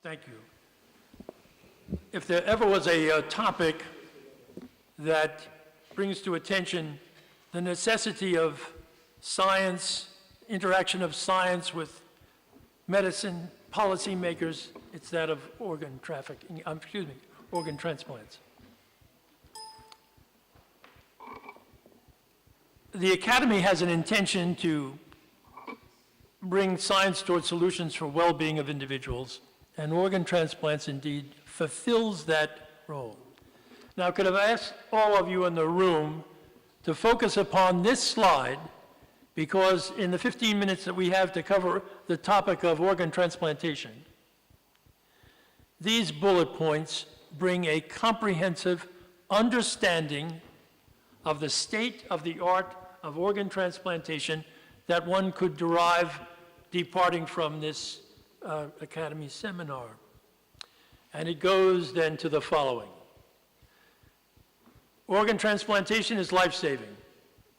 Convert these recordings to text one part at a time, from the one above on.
Thank you. If there ever was a topic that brings to attention the necessity of science, interaction of science with medicine policymakers, it's that of organ trafficking, organ transplants. The Academy has an intention to bring science towards solutions for well-being of individuals, and organ transplants indeed fulfills that role. Now, could I ask all of you in the room to focus upon this slide, because in the 15 minutes that we have to cover the topic of organ transplantation, these bullet points bring a comprehensive understanding of the state of the art of organ transplantation that one could derive departing from this Academy seminar. And it goes then to the following. Organ transplantation is life-saving.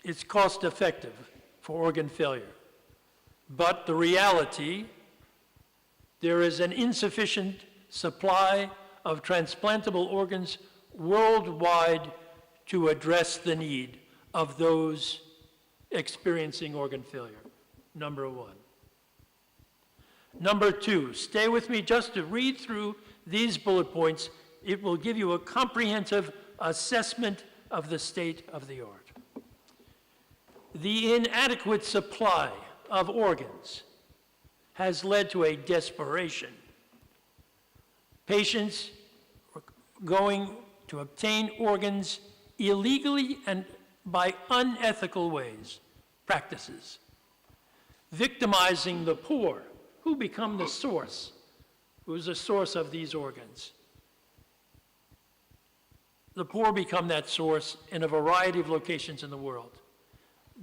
It's cost-effective for organ failure. But the reality, there is an insufficient supply of transplantable organs worldwide to address the need of those experiencing organ failure, number one. Number two, stay with me just to read through these bullet points. It will give you a comprehensive assessment of the state of the art. The inadequate supply of organs has led to a desperation. Patients are going to obtain organs illegally and by unethical practices, victimizing the poor, who become the source, who's the source of these organs. The poor become that source in a variety of locations in the world.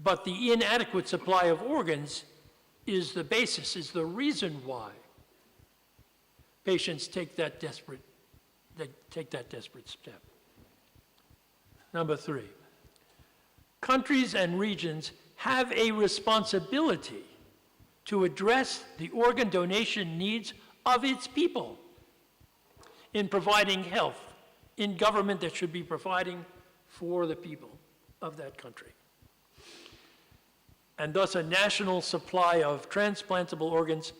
But the inadequate supply of organs is the basis, is the reason why patients take that desperate step. Number three, countries and regions have a responsibility to address the organ donation needs of its people in providing health in government that should be providing for the people of that country. And thus a national supply of transplantable organs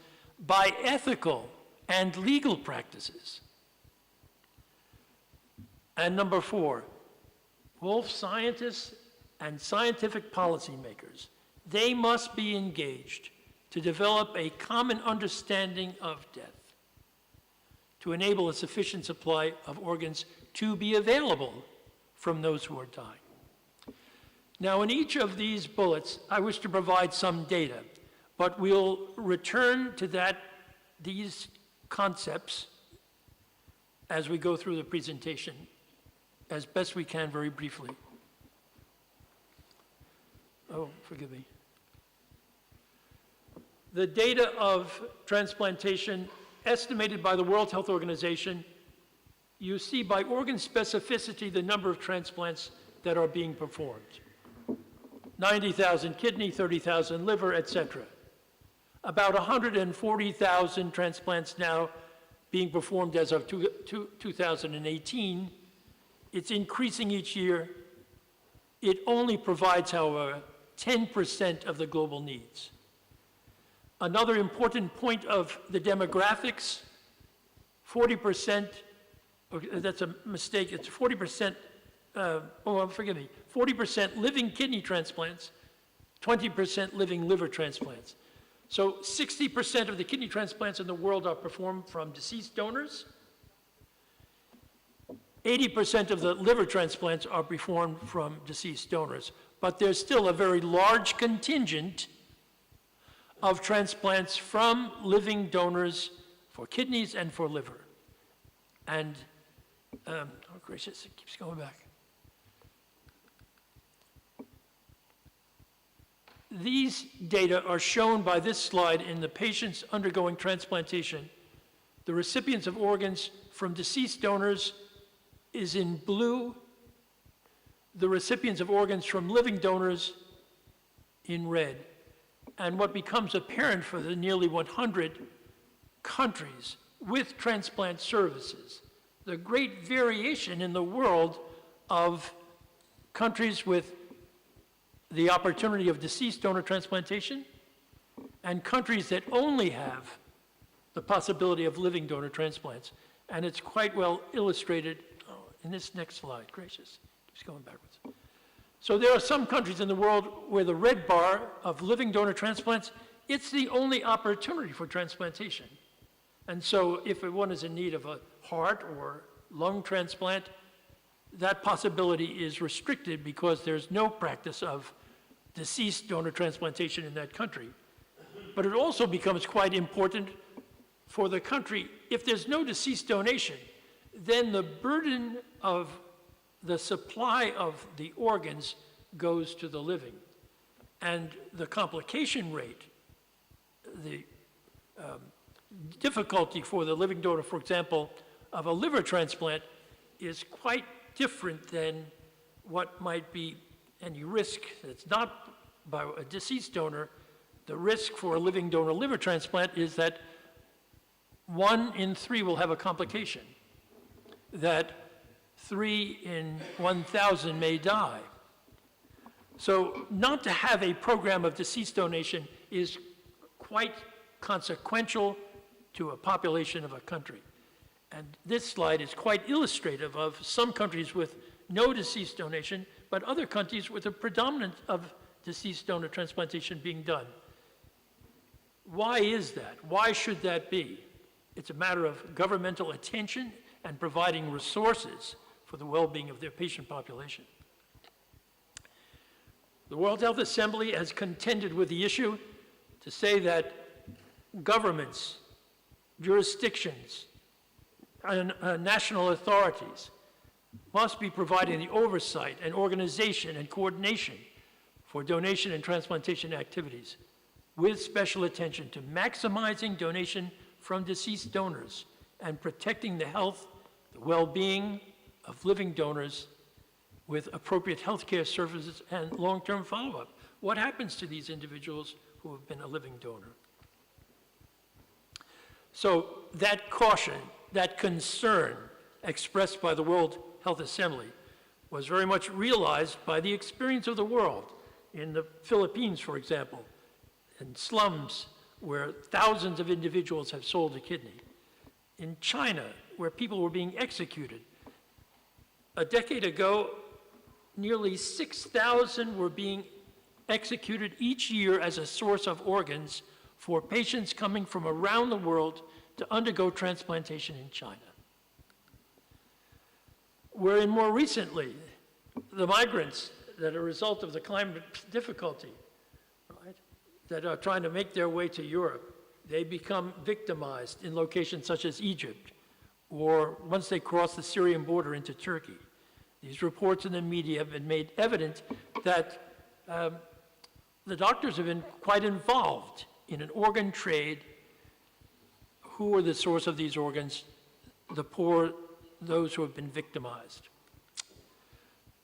by ethical and legal practices. And number four, both scientists and scientific policymakers, they must be engaged to develop a common understanding of death, to enable a sufficient supply of organs to be available from those who are dying. Now, in each of these bullets, I wish to provide some data, but we'll return to these concepts as we go through the presentation as best we can very briefly. Oh, forgive me. The data of transplantation estimated by the World Health Organization, you see by organ specificity the number of transplants that are being performed. 90,000 kidney, 30,000 liver, etc. About 140,000 transplants now being performed as of 2018. It's increasing each year. It only provides, however, 10% of the global needs. Another important point of the demographics, 40%, that's a mistake, it's 40%, 40% living kidney transplants, 20% living liver transplants. So 60% of the kidney transplants in the world are performed from deceased donors. 80% of the liver transplants are performed from deceased donors. But there's still a very large contingent of transplants from living donors for kidneys and for liver. And, oh gracious, it keeps going back. These data are shown by this slide in the patients undergoing transplantation. The recipients of organs from deceased donors is in blue. The recipients of organs from living donors in red. And what becomes apparent for the nearly 100 countries with transplant services. The great variation in the world of countries with the opportunity of deceased donor transplantation and countries that only have the possibility of living donor transplants. And it's quite well illustrated in this next slide. Gracious, keeps going backwards. So there are some countries in the world where the red bar of living donor transplants, it's the only opportunity for transplantation. And so if one is in need of a heart or lung transplant, that possibility is restricted because there's no practice of deceased donor transplantation in that country. But it also becomes quite important for the country, if there's no deceased donation, then the burden of the supply of the organs goes to the living. And the complication rate, the difficulty for the living donor, for example, of a liver transplant is quite different than what might be any risk that's not by a deceased donor. The risk for a living donor liver transplant is that 1 in 3 will have a complication, that 3 in 1,000 may die. So not to have a program of deceased donation is quite consequential to a population of a country. And this slide is quite illustrative of some countries with no deceased donation, but other countries with a predominance of deceased donor transplantation being done. Why is that? Why should that be? It's a matter of governmental attention and providing resources for the well-being of their patient population. The World Health Assembly has contended with the issue to say that governments, jurisdictions, and national authorities must be providing the oversight and organization and coordination for donation and transplantation activities, with special attention to maximizing donation from deceased donors and protecting the health, the well-being of living donors with appropriate healthcare services and long-term follow-up. What happens to these individuals who have been a living donor? So that caution, that concern expressed by the World Health Assembly was very much realized by the experience of the world. In the Philippines, for example, in slums where thousands of individuals have sold a kidney. In China, where people were being executed. A decade ago, nearly 6,000 were being executed each year as a source of organs for patients coming from around the world to undergo transplantation in China. Wherein more recently, the migrants that are a result of the climate difficulty, right, that are trying to make their way to Europe, they become victimized in locations such as Egypt, or once they cross the Syrian border into Turkey. These reports in the media have been made evident that the doctors have been quite involved in an organ trade. Who are the source of these organs? The poor, those who have been victimized.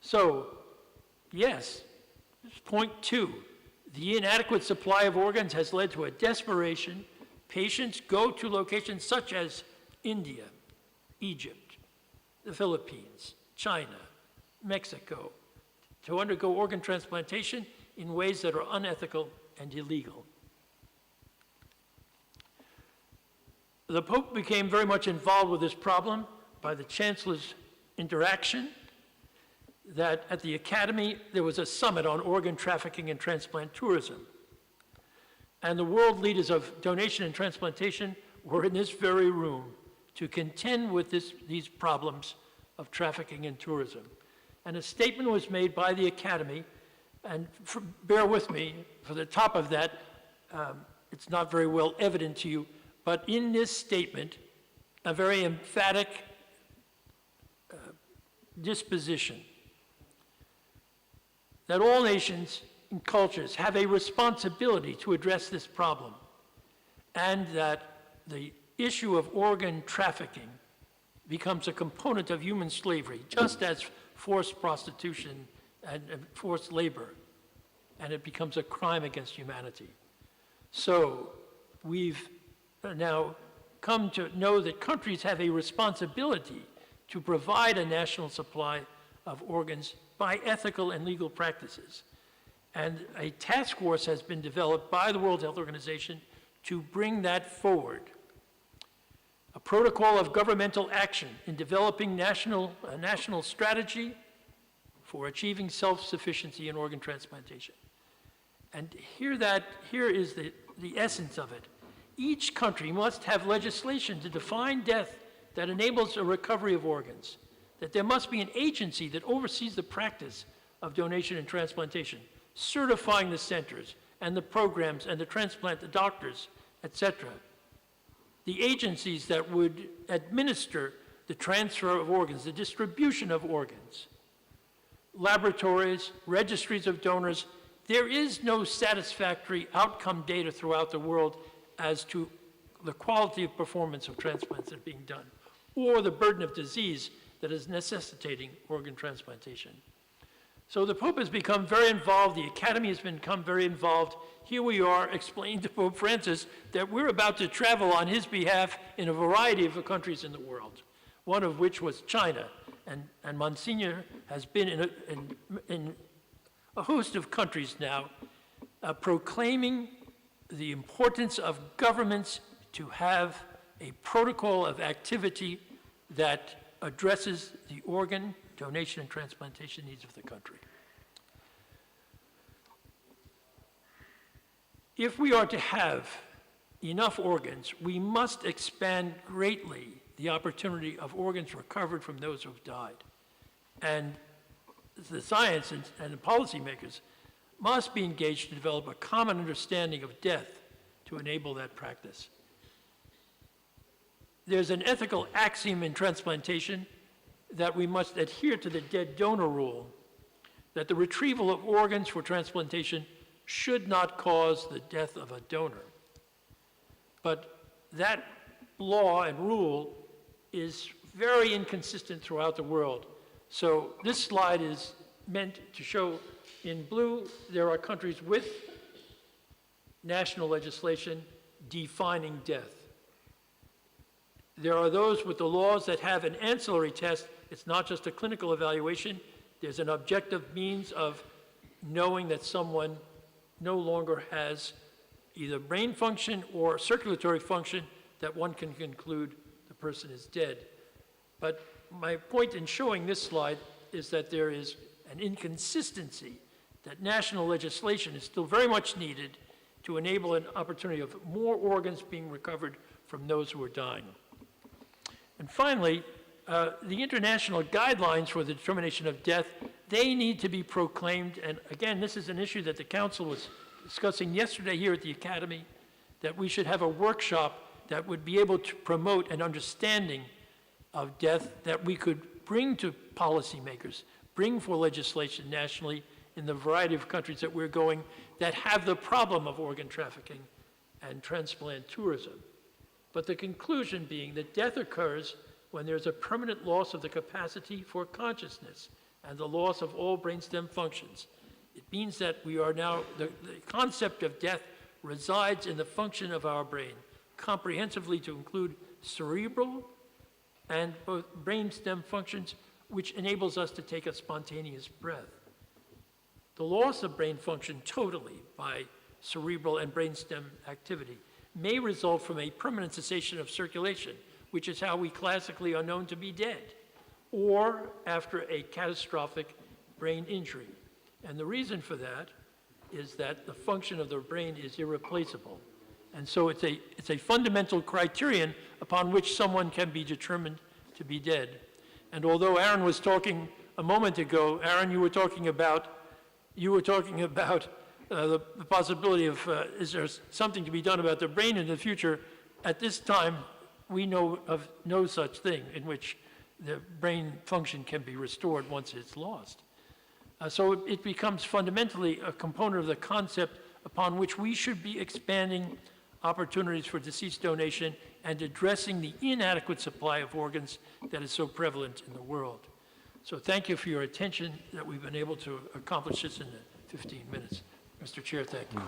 So, yes, point 2. The inadequate supply of organs has led to a desperation. Patients go to locations such as India, Egypt, the Philippines, China, Mexico, to undergo organ transplantation in ways that are unethical and illegal. The Pope became very much involved with this problem by the Chancellor's interaction, that at the Academy there was a summit on organ trafficking and transplant tourism. And the world leaders of donation and transplantation were in this very room to contend with these problems of trafficking and tourism. And a statement was made by the Academy, and bear with me, for the top of that, it's not very well evident to you, but in this statement, a very emphatic disposition that all nations and cultures have a responsibility to address this problem, and that the issue of organ trafficking becomes a component of human slavery, just as forced prostitution and forced labor, and it becomes a crime against humanity. So we've now come to know that countries have a responsibility to provide a national supply of organs by ethical and legal practices. And a task force has been developed by the World Health Organization to bring that forward. A protocol of governmental action in developing a national strategy for achieving self-sufficiency in organ transplantation. And here is the essence of it. Each country must have legislation to define death that enables a recovery of organs, that there must be an agency that oversees the practice of donation and transplantation, certifying the centers and the programs and the transplant, the doctors, etc. The agencies that would administer the transfer of organs, the distribution of organs, laboratories, registries of donors. There is no satisfactory outcome data throughout the world as to the quality of performance of transplants that are being done, or the burden of disease that is necessitating organ transplantation. So the Pope has become very involved, the Academy has become very involved. Here we are explaining to Pope Francis that we're about to travel on his behalf in a variety of countries in the world, one of which was China. And Monsignor has been in a host of countries now, proclaiming the importance of governments to have a protocol of activity that addresses the organ, donation, and transplantation needs of the country. If we are to have enough organs, we must expand greatly the opportunity of organs recovered from those who have died. And the science and the policymakers must be engaged to develop a common understanding of death to enable that practice. There's an ethical axiom in transplantation that we must adhere to the dead donor rule, that the retrieval of organs for transplantation should not cause the death of a donor. But that law and rule is very inconsistent throughout the world. So this slide is meant to show in blue, there are countries with national legislation defining death. There are those with the laws that have an ancillary test. It's not just a clinical evaluation. There's an objective means of knowing that someone no longer has either brain function or circulatory function that one can conclude the person is dead. But my point in showing this slide is that there is an inconsistency, that national legislation is still very much needed to enable an opportunity of more organs being recovered from those who are dying. And finally, the international guidelines for the determination of death, they need to be proclaimed. And again, this is an issue that the Council was discussing yesterday here at the Academy, that we should have a workshop that would be able to promote an understanding of death that we could bring to policymakers, bring for legislation nationally in the variety of countries that we're going that have the problem of organ trafficking and transplant tourism. But the conclusion being that death occurs when there's a permanent loss of the capacity for consciousness and the loss of all brainstem functions. It means that we are now, the concept of death resides in the function of our brain, comprehensively to include cerebral and both brainstem functions, which enables us to take a spontaneous breath. The loss of brain function totally by cerebral and brainstem activity may result from a permanent cessation of circulation, which is how we classically are known to be dead, or after a catastrophic brain injury. And the reason for that is that the function of the brain is irreplaceable. And so it's a fundamental criterion upon which someone can be determined to be dead. And although Aaron was talking a moment ago, Aaron, you were talking about the possibility of, is there something to be done about the brain in the future? At this time, we know of no such thing in which the brain function can be restored once it's lost. So it becomes fundamentally a component of the concept upon which we should be expanding opportunities for deceased donation and addressing the inadequate supply of organs that is so prevalent in the world. So thank you for your attention that we've been able to accomplish this in 15 minutes. Mr. Chair, thank you.